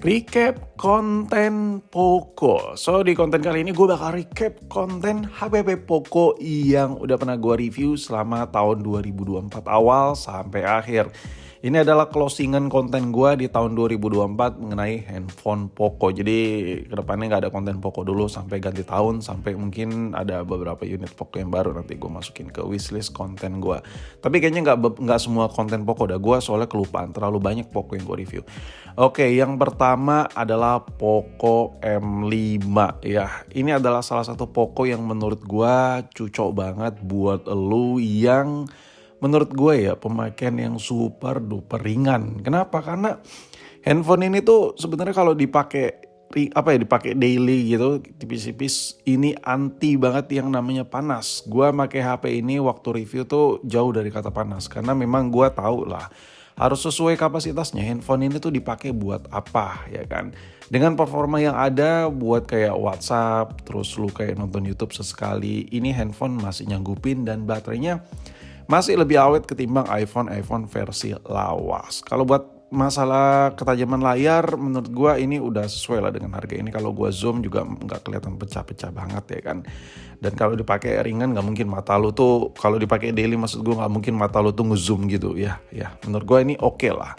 Recap konten Poco. So di konten kali ini gue bakal recap konten HP Poco yang udah pernah gue review selama tahun 2024 awal sampai akhir. Ini adalah closingan konten gue di tahun 2024 mengenai handphone Poco. Jadi kedepannya gak ada konten Poco dulu sampai ganti tahun, sampai mungkin ada beberapa unit Poco yang baru nanti gue masukin ke wishlist konten gue. Tapi kayaknya gak semua konten Poco dah, gue soalnya kelupaan terlalu banyak Poco yang gue review. Oke, yang pertama adalah Poco M5 ya. Ini adalah salah satu Poco yang menurut gue cocok banget buat lu yang menurut gue ya pemakaian yang super duper ringan. Kenapa? Karena handphone ini tuh sebenarnya kalau dipakai dipakai daily gitu tipis-tipis ini anti banget yang namanya panas. Gue pakai HP ini waktu review tuh jauh dari kata panas karena memang gue tahu lah harus sesuai kapasitasnya. Handphone ini tuh dipakai buat apa ya kan? Dengan performa yang ada buat kayak WhatsApp, terus lu kayak nonton YouTube sesekali, ini handphone masih nyanggupin dan baterainya masih lebih awet ketimbang iPhone versi lawas. Kalau buat masalah ketajaman layar, menurut gue ini udah sesuai lah dengan harga ini. Kalau gue zoom juga nggak kelihatan pecah-pecah banget ya kan. Dan kalau dipakai ringan nggak mungkin mata lu tuh, kalau dipakai daily maksud gue nggak mungkin mata lu tuh ngezoom gitu ya. Ya menurut gue ini oke lah.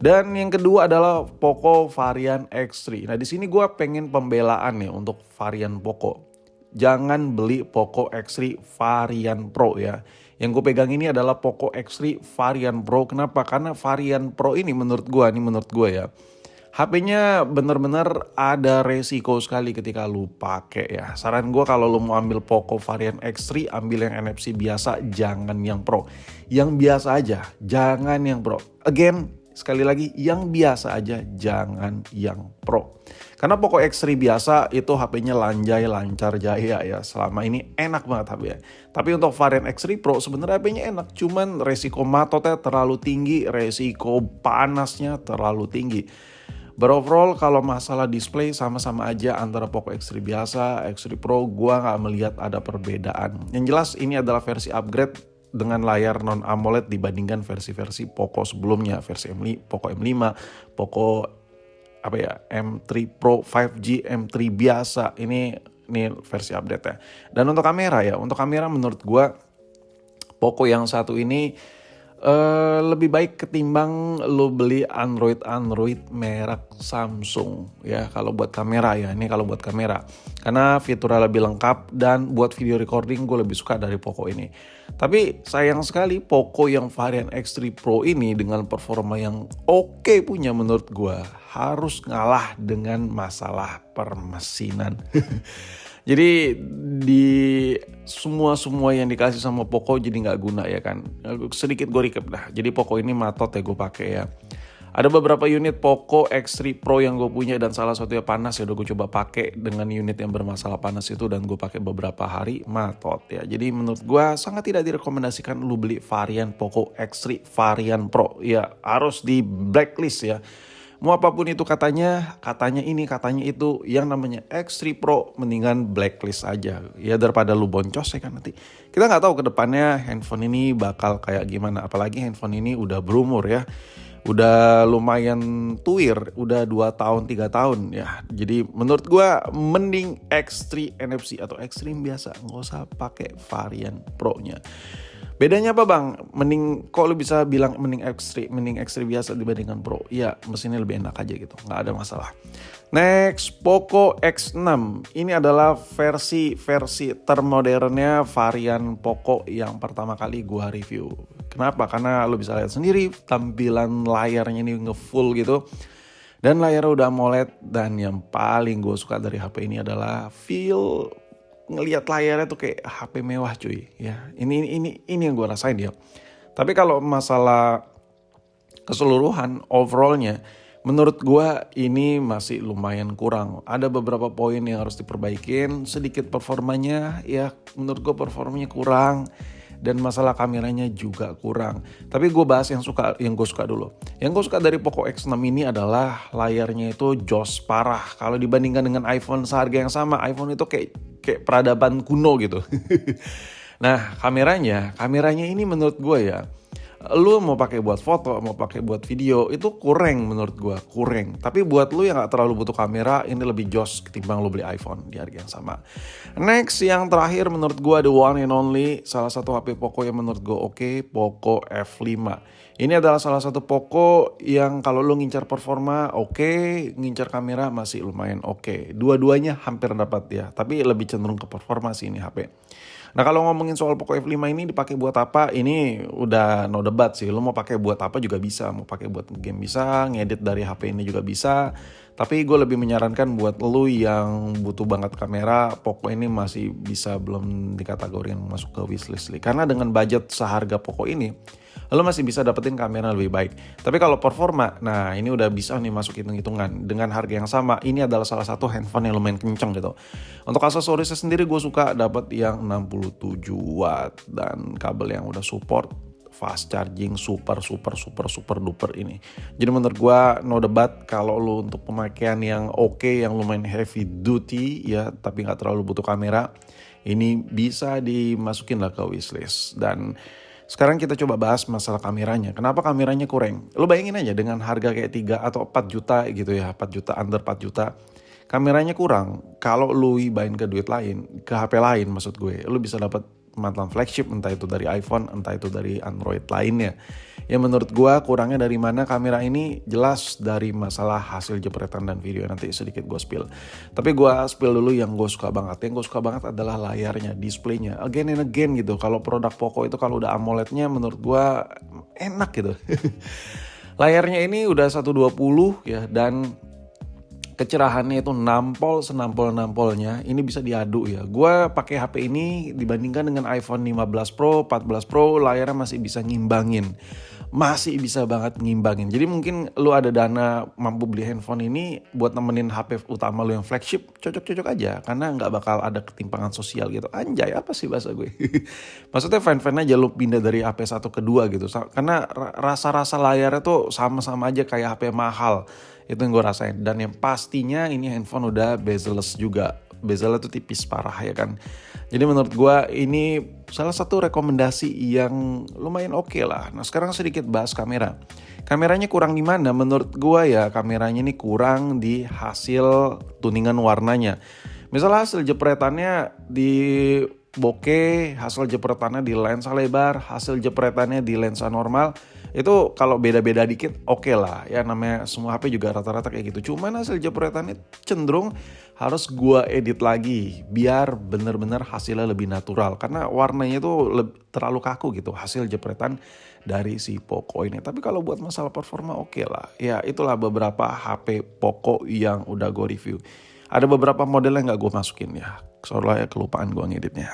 Dan yang kedua adalah Poco varian X3. Nah di sini gue pengen pembelaan nih untuk varian Poco. Jangan beli Poco X3 varian Pro ya. Yang gue pegang ini adalah Poco X3 varian Pro. Kenapa? Karena varian Pro ini menurut gue ya, HP-nya bener-bener ada resiko sekali ketika lu pakai ya. Saran gue kalau lu mau ambil Poco varian X3, ambil yang NFC biasa, jangan yang Pro. Yang biasa aja, jangan yang Pro. Again, sekali lagi, yang biasa aja, jangan yang Pro. Karena Poco X3 biasa itu HP-nya lanjai, lancar, jaya ya. Selama ini enak banget HP ya. Tapi untuk varian X3 Pro sebenarnya HP-nya enak. Cuman resiko matotnya terlalu tinggi, resiko panasnya terlalu tinggi. Overall kalau masalah display sama-sama aja antara Poco X3 biasa, X3 Pro gua nggak melihat ada perbedaan. Yang jelas ini adalah versi upgrade dengan layar non AMOLED dibandingkan versi-versi Poco sebelumnya, versi Poco M5, Poco M3 Pro 5G, M3 biasa. Ini versi update ya. Dan untuk kamera menurut gua Poco yang satu ini lebih baik ketimbang lo beli Android merek Samsung ya kalau buat kamera ya. Ini kalau buat kamera karena fiturnya lebih lengkap dan buat video recording gue lebih suka dari Poco ini. Tapi sayang sekali Poco yang varian X3 Pro ini dengan performa yang oke punya menurut gue harus ngalah dengan masalah permesinan. Jadi di semua yang dikasih sama Poco jadi nggak guna ya kan. Sedikit gue recap dah. Jadi Poco ini matot ya gue pakai ya. Ada beberapa unit Poco X3 Pro yang gue punya dan salah satunya panas ya. Udah gue coba pakai dengan unit yang bermasalah panas itu dan gue pakai beberapa hari matot ya. Jadi menurut gue sangat tidak direkomendasikan lu beli varian Poco X3 varian Pro. Ya harus di blacklist ya. Mau apapun itu katanya ini, katanya itu, yang namanya X3 Pro mendingan blacklist aja. Ya daripada lu boncos ya kan nanti. Kita nggak tahu ke depannya handphone ini bakal kayak gimana. Apalagi handphone ini udah berumur ya. Udah lumayan tuir, udah 2 tahun, 3 tahun ya. Jadi menurut gua mending X3 NFC atau X3 biasa. Nggak usah pakai varian Pro-nya. Bedanya apa bang? Kok lu bisa bilang mending X3 biasa dibandingkan Pro? Ya mesinnya lebih enak aja gitu, nggak ada masalah. Next, Poco X6. Ini adalah versi termodernnya varian Poco yang pertama kali gua review. Kenapa? Karena lu bisa lihat sendiri tampilan layarnya ini nge-full gitu. Dan layarnya udah AMOLED dan yang paling gue suka dari HP ini adalah feel ngelihat layarnya tuh kayak HP mewah cuy ya. Ini yang gue rasain ya. Tapi kalau masalah keseluruhan overallnya menurut gue ini masih lumayan kurang. Ada beberapa poin yang harus diperbaikin. Sedikit performanya ya, menurut gue performanya kurang. Dan masalah kameranya juga kurang. Tapi gue bahas yang gue suka dulu. Yang gue suka dari Poco X6 ini adalah layarnya itu jos parah. Kalau dibandingkan dengan iPhone seharga yang sama, iPhone itu kayak peradaban kuno gitu. Nah kameranya ini menurut gue ya Lu mau pakai buat foto, mau pakai buat video, itu kurang menurut gua, kurang. Tapi buat lu yang gak terlalu butuh kamera, ini lebih jos ketimbang lu beli iPhone di harga yang sama. Next, yang terakhir menurut gua the one and only, salah satu HP Poco yang menurut gua oke, Poco F5. Ini adalah salah satu Poco yang kalau lu ngincar performa oke, ngincar kamera masih lumayan oke. Dua-duanya hampir dapat ya, tapi lebih cenderung ke performa sih ini HP. Nah kalau ngomongin soal Poco F5 ini dipakai buat apa, ini udah no debat sih. Lo mau pakai buat apa juga bisa, mau pakai buat game bisa, ngedit dari HP ini juga bisa. Tapi gue lebih menyarankan buat lo yang butuh banget kamera, Poco ini masih bisa belum dikategorikan masuk ke wishlist. Karena dengan budget seharga Poco ini, lo masih bisa dapetin kamera lebih baik. Tapi kalau performa, nah ini udah bisa nih masuk hitung-hitungan. Dengan harga yang sama, ini adalah salah satu handphone yang lumayan kenceng gitu. Untuk aksesorisnya sendiri gue suka dapat yang 67 watt dan kabel yang udah support fast charging super duper ini. Jadi menurut gue no debat kalau lo untuk pemakaian yang oke, yang lumayan heavy duty ya, tapi nggak terlalu butuh kamera, ini bisa dimasukin lah ke wishlist. Dan sekarang kita coba bahas masalah kameranya. Kenapa kameranya kurang? Lo bayangin aja dengan harga kayak 3 atau 4 juta gitu ya. 4 juta, under 4 juta. Kameranya kurang. Kalau lo ibain ke duit lain, ke HP lain maksud gue. Lo bisa dapat mantan flagship, entah itu dari iPhone, entah itu dari Android lainnya. Ya menurut gue kurangnya dari mana, kamera ini jelas dari masalah hasil jepretan dan video. Nanti sedikit gue spill. Tapi gue spill dulu yang gue suka banget. Yang gue suka banget adalah layarnya, displaynya. Again and again gitu. Kalau produk Poco itu kalau udah AMOLED-nya menurut gue enak gitu. Layarnya ini udah 120 ya, dan kecerahannya itu nampol senampol-nampolnya. Ini bisa diadu ya. Gue pakai HP ini dibandingkan dengan iPhone 15 Pro, 14 Pro, layarnya masih bisa ngimbangin. Masih bisa banget ngimbangin. Jadi mungkin lu ada dana mampu beli handphone ini buat nemenin HP utama lu yang flagship, cocok-cocok aja. Karena nggak bakal ada ketimpangan sosial gitu. Anjay, apa sih bahasa gue? Maksudnya fan-fan aja lu pindah dari HP 1 ke 2 gitu. Karena rasa-rasa layarnya tuh sama-sama aja kayak HP mahal. Itu yang gue rasain. Dan yang pastinya ini handphone udah bezel-less juga. Bezelnya tuh tipis parah ya kan. Jadi menurut gue ini salah satu rekomendasi yang lumayan oke lah. Nah sekarang sedikit bahas kamera. Kameranya kurang di mana? Menurut gue ya kameranya ini kurang di hasil tuningan warnanya. Misalnya hasil jepretannya di bokeh, hasil jepretannya di lensa lebar, hasil jepretannya di lensa normal. Itu kalau beda-beda dikit oke lah ya, namanya semua HP juga rata-rata kayak gitu. Cuman hasil jepretannya cenderung harus gua edit lagi biar bener-bener hasilnya lebih natural. Karena warnanya tuh terlalu kaku gitu hasil jepretan dari si Poco ini. Tapi kalau buat masalah performa oke lah. Ya itulah beberapa HP Poco yang udah gue review. Ada beberapa model yang gak gue masukin ya, soalnya kelupaan gue ngeditnya.